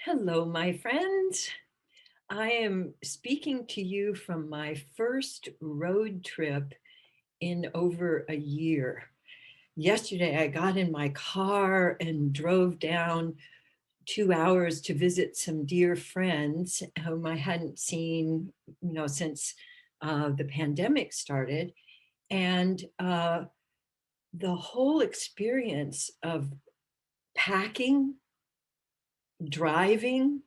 Hello, my friends. I am speaking to you from my first road trip in over a year. Yesterday, I got in my car and drove down 2 hours to visit some dear friends whom I hadn't seen, since the pandemic started. And the whole experience of packing, driving,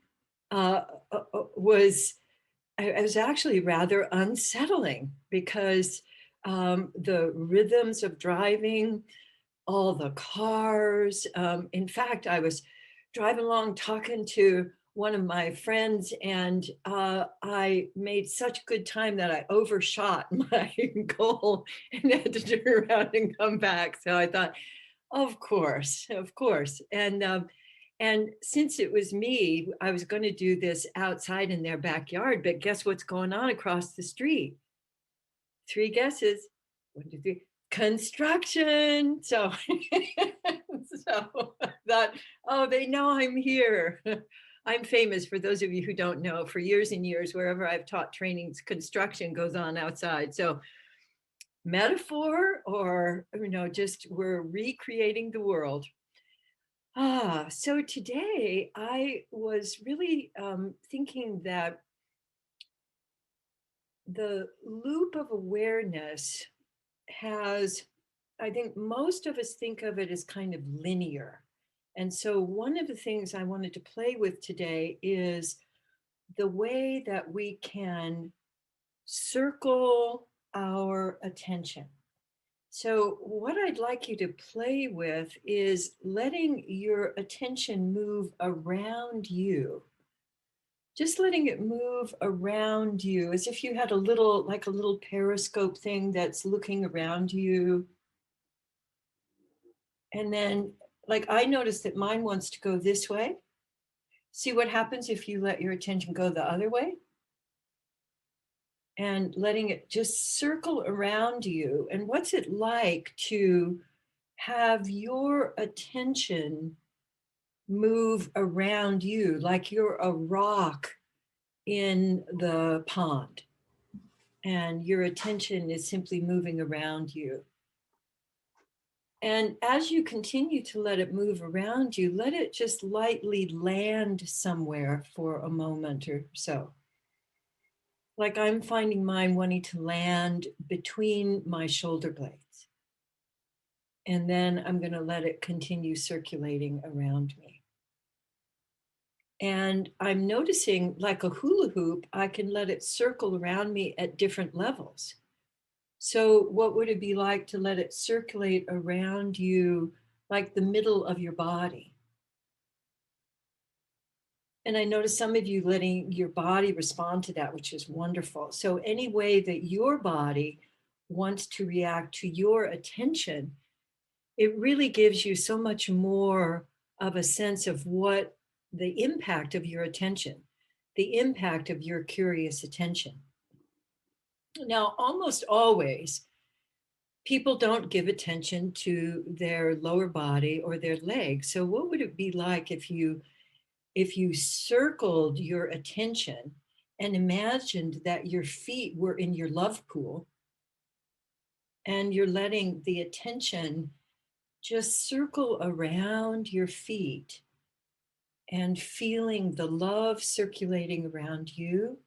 was I was actually rather unsettling because the rhythms of driving, all the cars. In fact, I was driving along talking to one of my friends, and I made such good time that I overshot my goal and had to turn around and come back. So I thought, of course, of course. And since it was me, I was going to do this outside in their backyard. But guess what's going on across the street? Three guesses. One, two, three. Construction. So, so I thought, oh, they know I'm here. I'm famous for those of you who don't know. For years and years, wherever I've taught trainings, construction goes on outside. So metaphor or just we're recreating the world. So today I was really thinking that the loop of awareness has, I think most of us think of it as kind of linear. And so one of the things I wanted to play with today is the way that we can circle our attention. So, what I'd like you to play with is letting your attention move around you. Just letting it move around you as if you had like a little periscope thing that's looking around you. And then, like, I noticed that mine wants to go this way. See what happens if you let your attention go the other way? And letting it just circle around you. And what's it like to have your attention move around you like you're a rock in the pond and your attention is simply moving around you? And as you continue to let it move around you, let it just lightly land somewhere for a moment or so. Like I'm finding mine wanting to land between my shoulder blades. And then I'm going to let it continue circulating around me. And I'm noticing, like a hula hoop, I can let it circle around me at different levels. So, what would it be like to let it circulate around you, like the middle of your body? And I notice some of you letting your body respond to that, which is wonderful. So, any way that your body wants to react to your attention, it really gives you so much more of a sense of what the impact of your attention, the impact of your curious attention. Now, almost always, people don't give attention to their lower body or their legs. So, what would it be like if you circled your attention and imagined that your feet were in your love pool and you're letting the attention just circle around your feet and feeling the love circulating around you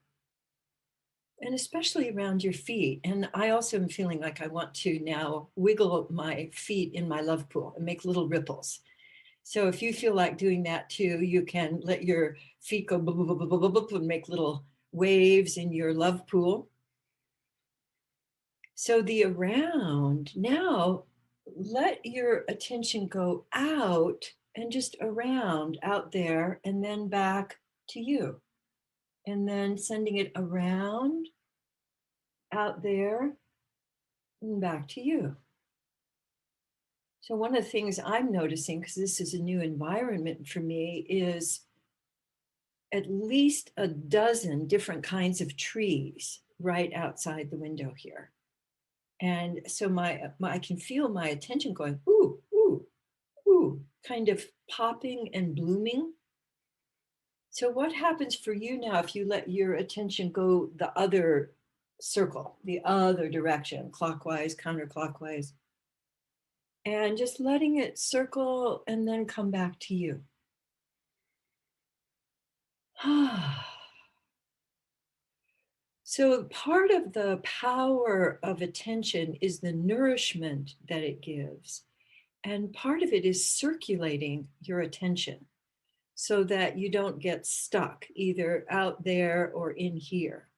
and especially around your feet. And I also am feeling like I want to now wiggle my feet in my love pool and make little ripples. So if you feel like doing that too, you can let your feet go and make little waves in your love pool. So the around, now let your attention go out and just around out there and then back to you. And then sending it around out there and back to you. So one of the things I'm noticing, because this is a new environment for me, is at least a dozen different kinds of trees right outside the window here. And so I can feel my attention going, ooh, ooh, ooh, kind of popping and blooming. So what happens for you now if you let your attention go the other circle, the other direction, clockwise, counterclockwise, and just letting it circle and then come back to you? So part of the power of attention is the nourishment that it gives. And part of it is circulating your attention so that you don't get stuck either out there or in here.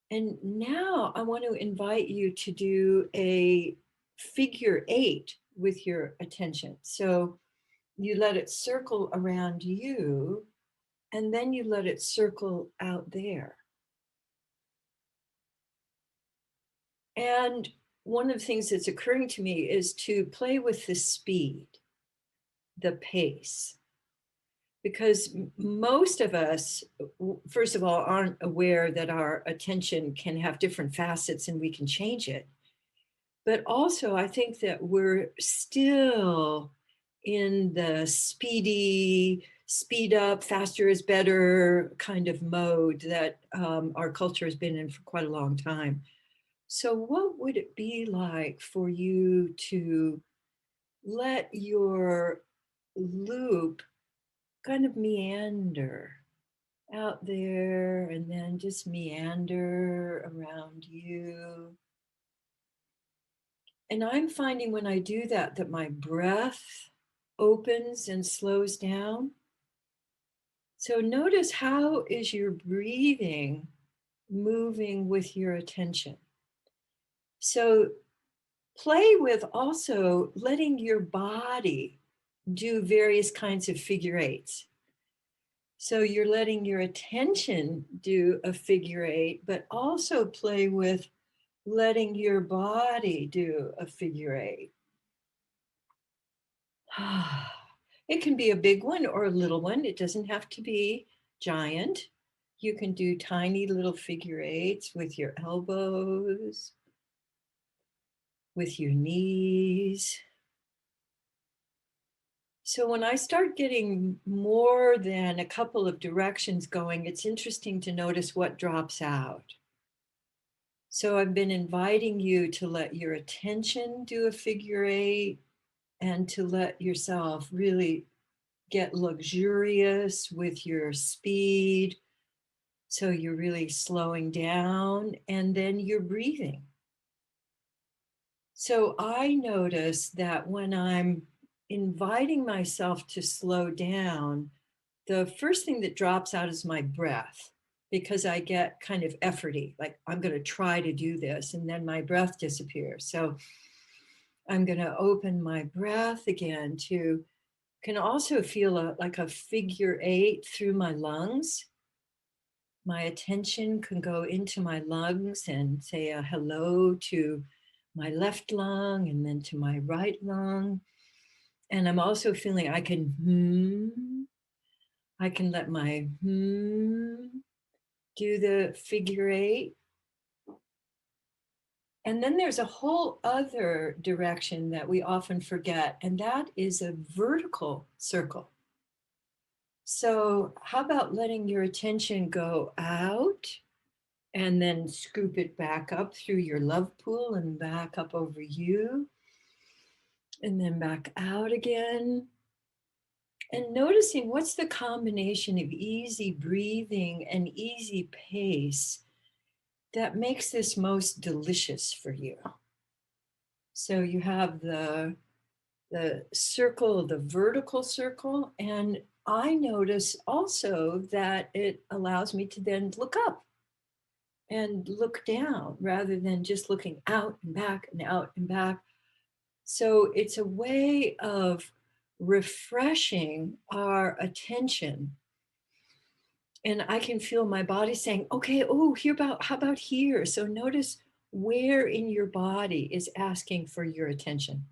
And now I want to invite you to do a figure eight with your attention. So you let it circle around you and then you let it circle out there. And one of the things that's occurring to me is to play with the speed, the pace, because most of us, first of all, aren't aware that our attention can have different facets and we can change it. But also, I think that we're still in the speedy, speed up, faster is better kind of mode that our culture has been in for quite a long time. So, what would it be like for you to let your loop kind of meander out there and then just meander around you? And I'm finding when I do that, that my breath opens and slows down. So notice, how is your breathing moving with your attention? So play with also letting your body do various kinds of figure eights. So you're letting your attention do a figure eight, but also play with letting your body do a figure eight. It can be a big one or a little one. It doesn't have to be giant. You can do tiny little figure eights with your elbows, with your knees. So when I start getting more than a couple of directions going, it's interesting to notice what drops out. So I've been inviting you to let your attention do a figure eight and to let yourself really get luxurious with your speed. So you're really slowing down and then you're breathing. So I notice that when I'm inviting myself to slow down, the first thing that drops out is my breath, because I get kind of efforty, like I'm going to try to do this, and then my breath disappears. So I'm going to open my breath again to, can also feel like a figure eight through my lungs. My attention can go into my lungs and say a hello to my left lung and then to my right lung. And I'm also feeling I can let my do the figure eight. And then there's a whole other direction that we often forget, and that is a vertical circle. So, how about letting your attention go out and then scoop it back up through your love pool and back up over you, and then back out again? And noticing what's the combination of easy breathing and easy pace that makes this most delicious for you. So you have the circle, the vertical circle, and I notice also that it allows me to then look up and look down rather than just looking out and back and out and back. So it's a way of refreshing our attention. And I can feel my body saying, okay, oh, how about here? So notice where in your body is asking for your attention.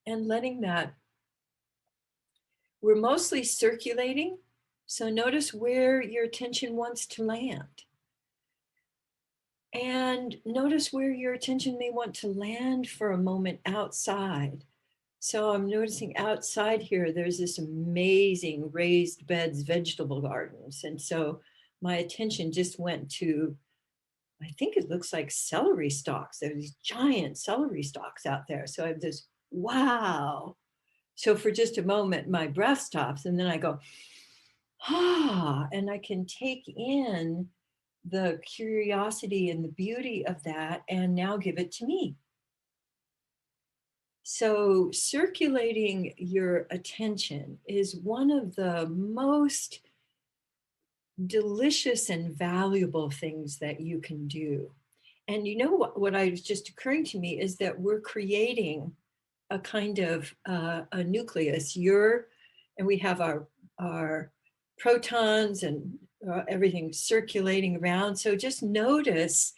And letting that, we're mostly circulating. So notice where your attention wants to land. And notice where your attention may want to land for a moment outside. So I'm noticing outside here, there's this amazing raised beds vegetable gardens. And so my attention just went to, I think it looks like celery stalks. There's these giant celery stalks out there. So I have this, wow. So for just a moment, my breath stops and then I go, ah, and I can take in the curiosity and the beauty of that and now give it to me. So, circulating your attention is one of the most delicious and valuable things that you can do. And you know what I was just occurring to me is that we're creating a kind of a nucleus. And we have our protons and everything circulating around. So just notice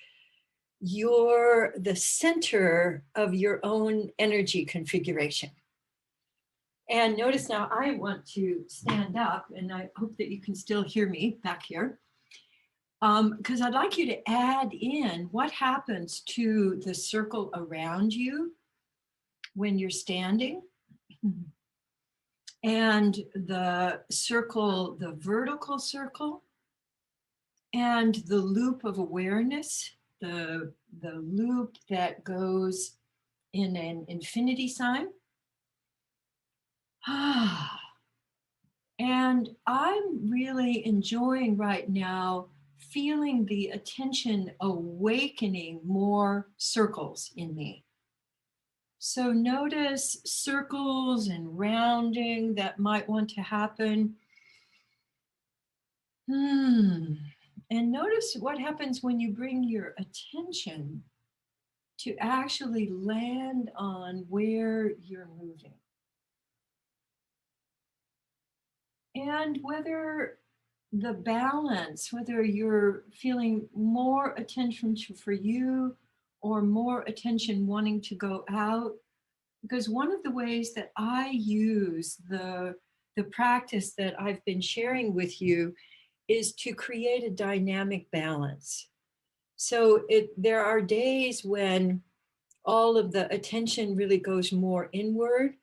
you're the center of your own energy configuration. And notice now I want to stand up, and I hope that you can still hear me back here, because I'd like you to add in what happens to the circle around you when you're standing, and the circle, the vertical circle, and the loop of awareness, the loop that goes in an infinity sign. And I'm really enjoying right now feeling the attention awakening more circles in me. So notice circles and rounding that might want to happen. And notice what happens when you bring your attention to actually land on where you're moving. And whether the balance, whether you're feeling more attention for you or more attention wanting to go out. Because one of the ways that I use the practice that I've been sharing with you is to create a dynamic balance. So there are days when all of the attention really goes more inward.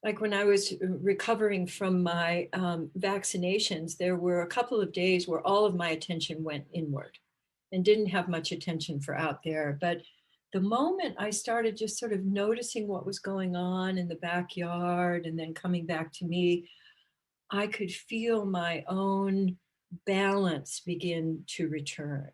Like when I was recovering from my vaccinations, there were a couple of days where all of my attention went inward and didn't have much attention for out there. But the moment I started just sort of noticing what was going on in the backyard and then coming back to me, I could feel my own balance begin to return.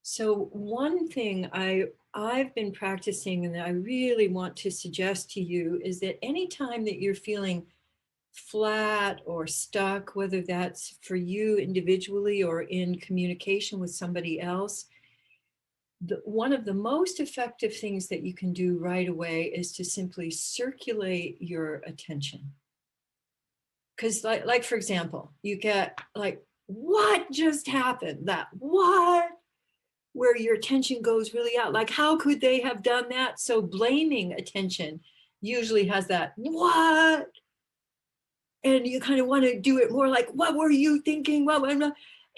So one thing I've been practicing and that I really want to suggest to you is that anytime that you're feeling flat or stuck, whether that's for you individually or in communication with somebody else, one of the most effective things that you can do right away is to simply circulate your attention. Because like for example, you get like, what just happened? That what? Where your attention goes really out. Like, how could they have done that? So blaming attention usually has that, what? And you kind of want to do it more like, what were you thinking?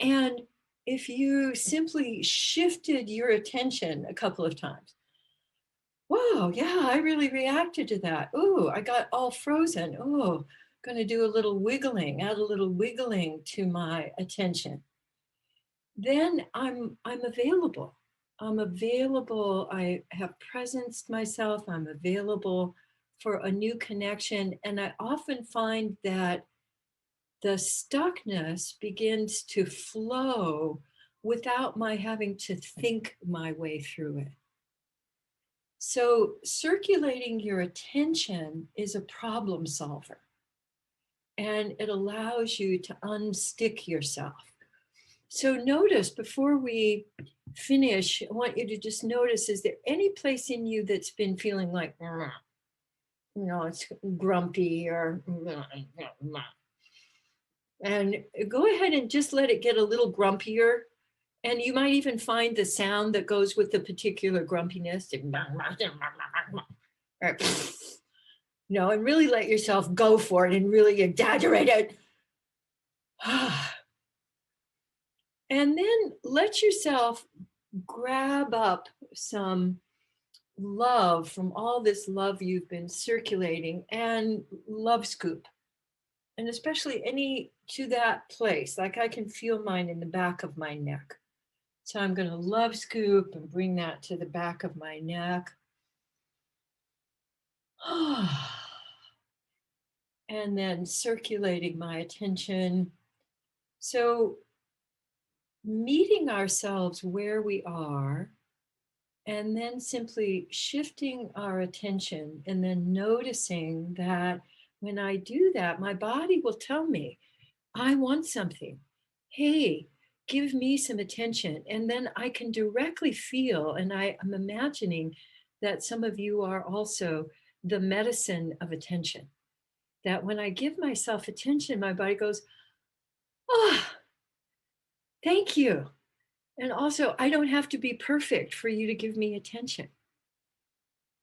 And if you simply shifted your attention a couple of times, whoa, yeah, I really reacted to that. Oh, I got all frozen. Oh, going to do a little wiggling, add a little wiggling to my attention. Then I'm available. I'm available. I have presenced myself. I'm available for a new connection. And I often find that the stuckness begins to flow without my having to think my way through it. So circulating your attention is a problem solver. And it allows you to unstick yourself. So notice before we finish, I want you to just notice, is there any place in you that's been feeling like, it's grumpy or, and go ahead and just let it get a little grumpier. And you might even find the sound that goes with the particular grumpiness. And really let yourself go for it and really exaggerate it. And then let yourself grab up some love from all this love you've been circulating, and love scoop. And especially any to that place, like I can feel mine in the back of my neck. So I'm going to love scoop and bring that to the back of my neck. And then circulating my attention. So meeting ourselves where we are, and then simply shifting our attention, and then noticing that when I do that, my body will tell me, I want something. Hey, give me some attention. And then I can directly feel, and I'm imagining that some of you are also the medicine of attention. That when I give myself attention, my body goes, oh, thank you. And also, I don't have to be perfect for you to give me attention.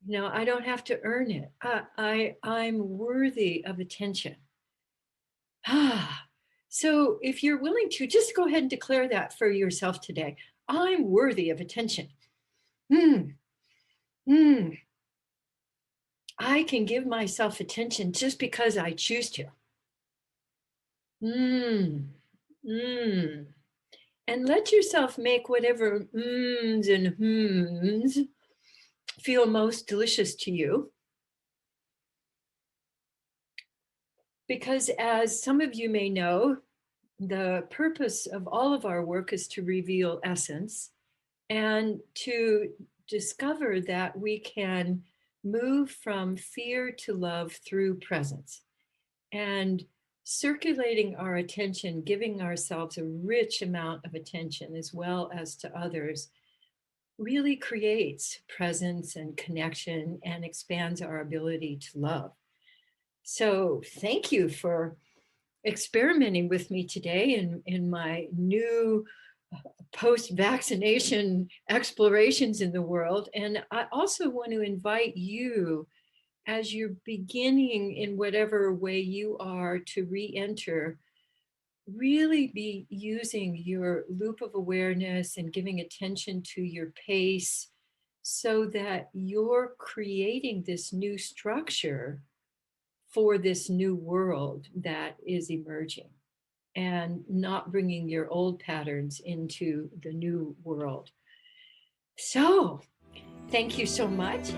You know, I don't have to earn it. I'm worthy of attention. So if you're willing to, just go ahead and declare that for yourself today. I'm worthy of attention. Mm, mm. I can give myself attention just because I choose to. Mm, mm. And let yourself make whatever mms and hms feel most delicious to you. Because as some of you may know, the purpose of all of our work is to reveal essence and to discover that we can move from fear to love through presence. And circulating our attention, giving ourselves a rich amount of attention as well as to others, really creates presence and connection and expands our ability to love. So thank you for experimenting with me today in my new post-vaccination explorations in the world. And I also want to invite you, as you're beginning in whatever way you are to re-enter, really be using your loop of awareness and giving attention to your pace so that you're creating this new structure for this new world that is emerging, and not bringing your old patterns into the new world. So, thank you so much.